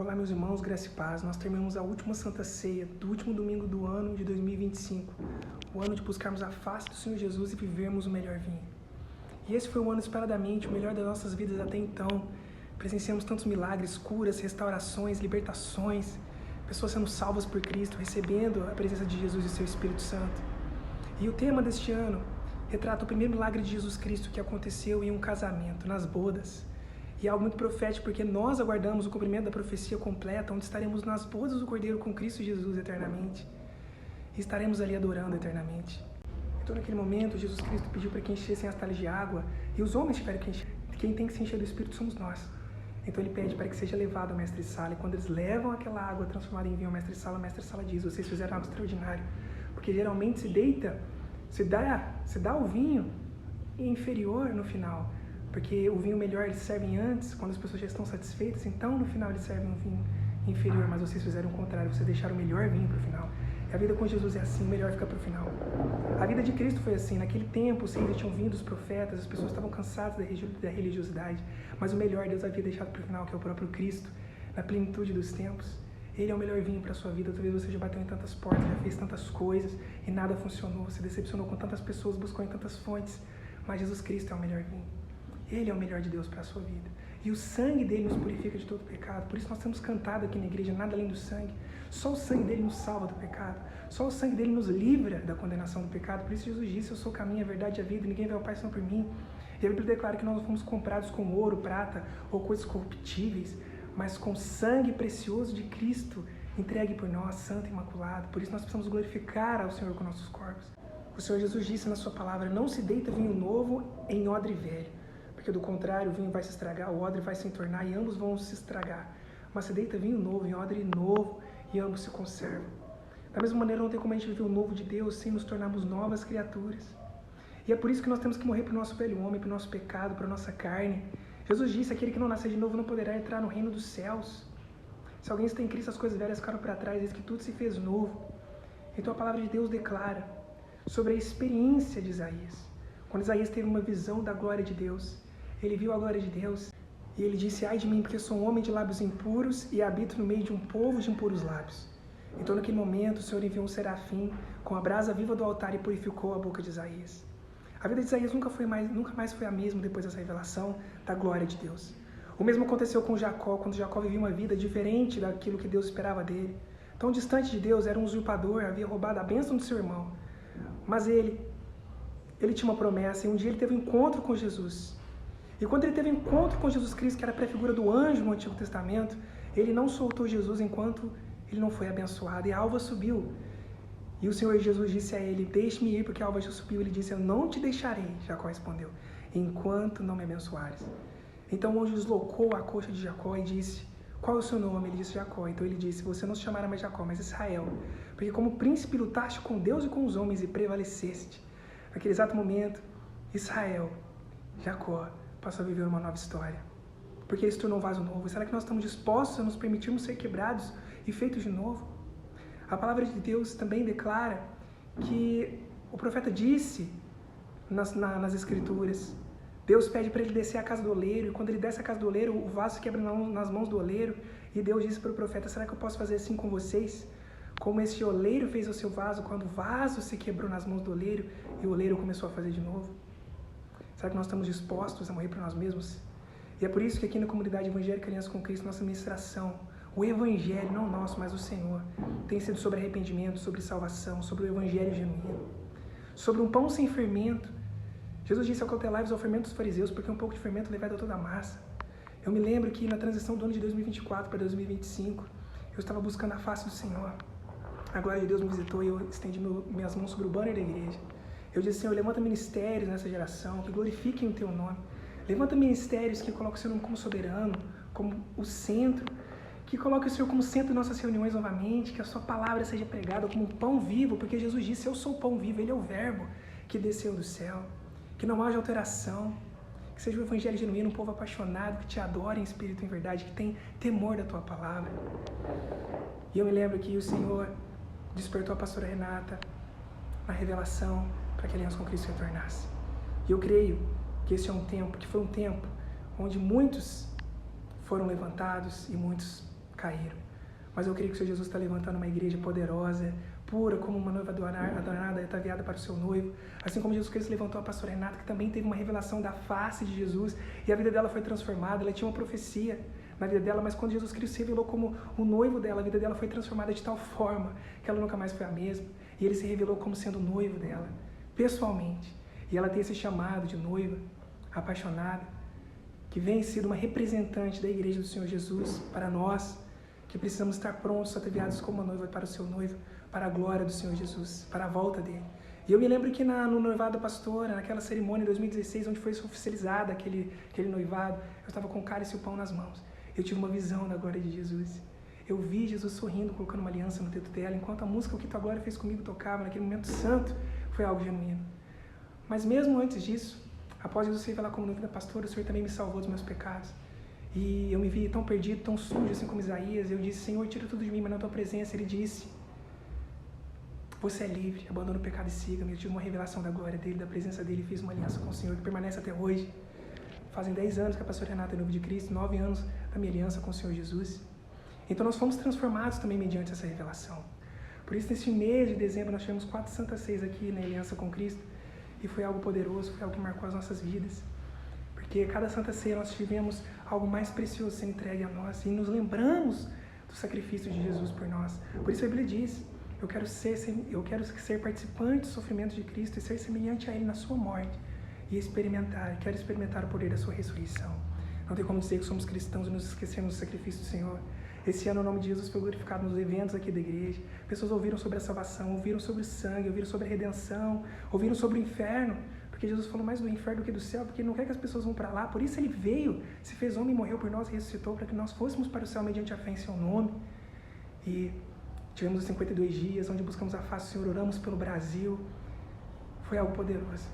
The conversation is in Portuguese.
Olá, meus irmãos, graça e paz. Nós terminamos a última Santa Ceia do último domingo do ano de 2025, o ano de buscarmos a face do Senhor Jesus e vivermos o melhor vinho. E esse foi o ano esperadamente, o melhor das nossas vidas até então. Presenciamos tantos milagres, curas, restaurações, libertações, pessoas sendo salvas por Cristo, recebendo a presença de Jesus e seu Espírito Santo. E o tema deste ano retrata o primeiro milagre de Jesus Cristo que aconteceu em um casamento, nas bodas. E é algo muito profético, porque nós aguardamos o cumprimento da profecia completa, onde estaremos nas bodas do Cordeiro com Cristo Jesus eternamente. E estaremos ali adorando eternamente. Então, naquele momento, Jesus Cristo pediu para que enchessem as talhas de água, e os homens tiveram que encher. Quem tem que se encher do Espírito somos nós. Então, ele pede para que seja levado ao mestre-sala, e quando eles levam aquela água transformada em vinho ao mestre-sala, o mestre-sala diz: vocês fizeram algo extraordinário. Porque geralmente se dá o vinho inferior no final. Porque o vinho melhor eles servem antes, quando as pessoas já estão satisfeitas, então no final eles servem um vinho inferior, mas vocês fizeram o contrário, vocês deixaram o melhor vinho para o final. E a vida com Jesus é assim, o melhor fica para o final. A vida de Cristo foi assim, naquele tempo os reis tinham vindo, os profetas, as pessoas estavam cansadas da religiosidade, mas o melhor Deus havia deixado para o final, que é o próprio Cristo, na plenitude dos tempos. Ele é o melhor vinho para a sua vida. Talvez você já bateu em tantas portas, já fez tantas coisas e nada funcionou, você decepcionou com tantas pessoas, buscou em tantas fontes, mas Jesus Cristo é o melhor vinho. Ele é o melhor de Deus para a sua vida. E o sangue dele nos purifica de todo pecado. Por isso nós temos cantado aqui na igreja, nada além do sangue. Só o sangue dele nos salva do pecado. Só o sangue dele nos livra da condenação do pecado. Por isso Jesus disse: eu sou o caminho, a verdade e a vida, ninguém vê ao Pai senão por mim. E a Bíblia declara que nós não fomos comprados com ouro, prata ou coisas corruptíveis, mas com sangue precioso de Cristo, entregue por nós, santo e imaculado. Por isso nós precisamos glorificar ao Senhor com nossos corpos. O Senhor Jesus disse na sua palavra: não se deita vinho novo em odre velho, porque do contrário o vinho vai se estragar, o odre vai se entornar e ambos vão se estragar. Mas se deita vinho novo em odre novo e ambos se conservam. Da mesma maneira, não tem como a gente viver o novo de Deus sem nos tornarmos novas criaturas. E é por isso que nós temos que morrer para o nosso velho homem, para o nosso pecado, para a nossa carne. Jesus disse: aquele que não nascer de novo não poderá entrar no reino dos céus. Se alguém está em Cristo, as coisas velhas ficaram para trás, diz que tudo se fez novo. Então a palavra de Deus declara sobre a experiência de Isaías. Quando Isaías teve uma visão da glória de Deus, ele viu a glória de Deus e ele disse: ai de mim, porque sou um homem de lábios impuros e habito no meio de um povo de impuros lábios. Então naquele momento o Senhor enviou um serafim com a brasa viva do altar e purificou a boca de Isaías. A vida de Isaías nunca mais foi a mesma depois dessa revelação da glória de Deus. O mesmo aconteceu com Jacó, quando Jacó vivia uma vida diferente daquilo que Deus esperava dele. Tão distante de Deus, era um usurpador, havia roubado a bênção do seu irmão. Mas ele tinha uma promessa, e um dia ele teve um encontro com Jesus. E quando ele teve um encontro com Jesus Cristo, que era a prefigura do anjo no Antigo Testamento, ele não soltou Jesus enquanto ele não foi abençoado. E a alva subiu. E o Senhor Jesus disse a ele: deixe-me ir, porque a alva já subiu. Ele disse: eu não te deixarei, Jacó respondeu, enquanto não me abençoares. Então o anjo deslocou a coxa de Jacó e disse: qual é o seu nome? Ele disse: Jacó. Então ele disse: você não se chamará mais Jacó, mas Israel, porque como príncipe lutaste com Deus e com os homens e prevaleceste. Naquele exato momento, Israel, Jacó, passou a viver uma nova história, porque ele se tornou um vaso novo. Será que nós estamos dispostos a nos permitirmos ser quebrados e feitos de novo? A palavra de Deus também declara que o profeta disse nas Escrituras, Deus pede para ele descer à casa do oleiro, e quando ele desce à casa do oleiro, o vaso se quebra nas mãos do oleiro, e Deus disse para o profeta: será que eu posso fazer assim com vocês? Como esse oleiro fez ao seu vaso, quando o vaso se quebrou nas mãos do oleiro, e o oleiro começou a fazer de novo? Será que nós estamos dispostos a morrer para nós mesmos? E é por isso que aqui na comunidade evangélica Aliança com Cristo, nossa ministração, o evangelho, não nosso, mas o Senhor, tem sido sobre arrependimento, sobre salvação, sobre o evangelho genuíno, sobre um pão sem fermento. Jesus disse: acautelai-vos ao fermento dos fariseus, porque um pouco de fermento levado a toda a massa. Eu me lembro que na transição do ano de 2024 para 2025, eu estava buscando a face do Senhor. A glória de Deus me visitou e eu estendi minhas mãos sobre o banner da igreja. Eu disse: Senhor, levanta ministérios nessa geração que glorifiquem o Teu nome. Levanta ministérios que coloquem o Seu nome como soberano, como o centro, que coloque o Senhor como centro de nossas reuniões novamente, que a Sua palavra seja pregada como um pão vivo, porque Jesus disse: eu sou o pão vivo, Ele é o verbo que desceu do céu. Que não haja alteração, que seja o evangelho genuíno, um povo apaixonado, que Te adore em espírito e em verdade, que tem temor da Tua palavra. E eu me lembro que o Senhor despertou a pastora Renata na revelação para que a Aliança com Cristo retornasse. E eu creio que esse é um tempo, que foi um tempo onde muitos foram levantados e muitos caíram. Mas eu creio que o Senhor Jesus está levantando uma igreja poderosa, pura, como uma noiva adornada, ataviada para o seu noivo. Assim como Jesus Cristo levantou a pastora Renata, que também teve uma revelação da face de Jesus, e a vida dela foi transformada, ela tinha uma profecia na vida dela, mas quando Jesus Cristo se revelou como o noivo dela, a vida dela foi transformada de tal forma que ela nunca mais foi a mesma. E ele se revelou como sendo o noivo dela, pessoalmente. E ela tem esse chamado de noiva, apaixonada, que vem sido uma representante da igreja do Senhor Jesus para nós, que precisamos estar prontos, ataviados como uma noiva para o seu noivo, para a glória do Senhor Jesus, para a volta dele. E eu me lembro que no noivado da pastora, naquela cerimônia em 2016, onde foi oficializado aquele noivado, eu estava com o cálice e o pão nas mãos. Eu tive uma visão da glória de Jesus. Eu vi Jesus sorrindo, colocando uma aliança no dedo dela, enquanto a música O Que Tua Glória Fez Comigo tocava, naquele momento santo, foi algo genuíno. Mas mesmo antes disso, após Jesus se revelar como noivo da pastora, o Senhor também me salvou dos meus pecados. E eu me vi tão perdido, tão sujo, assim como Isaías. Eu disse, Senhor, tira tudo de mim, mas na tua presença. Ele disse, você é livre, abandona o pecado e siga-me. Eu tive uma revelação da glória dele, da presença dele, e fiz uma aliança com o Senhor, que permanece até hoje. Fazem 10 anos que a pastora Renata é noiva de Cristo, 9 anos da minha aliança com o Senhor Jesus. Então nós fomos transformados também mediante essa revelação. Por isso, nesse mês de dezembro, nós tivemos 4 Santas Ceias aqui na aliança com Cristo, e foi algo poderoso, foi algo que marcou as nossas vidas. Porque cada Santa Ceia nós tivemos algo mais precioso sendo entregue a nós, e nos lembramos do sacrifício de Jesus por nós. Por isso a Bíblia diz, eu quero ser participante do sofrimento de Cristo e ser semelhante a Ele na sua morte, e quero experimentar o poder da sua ressurreição. Não tem como dizer que somos cristãos e nos esquecemos do sacrifício do Senhor. Esse ano o nome de Jesus foi glorificado nos eventos aqui da igreja. Pessoas ouviram sobre a salvação, ouviram sobre o sangue, ouviram sobre a redenção, ouviram sobre o inferno, porque Jesus falou mais do inferno do que do céu, porque ele não quer que as pessoas vão para lá. Por isso ele veio, se fez homem, morreu por nós e ressuscitou para que nós fôssemos para o céu mediante a fé em seu nome. E tivemos os 52 dias onde buscamos a face do Senhor, oramos pelo Brasil. Foi algo poderoso.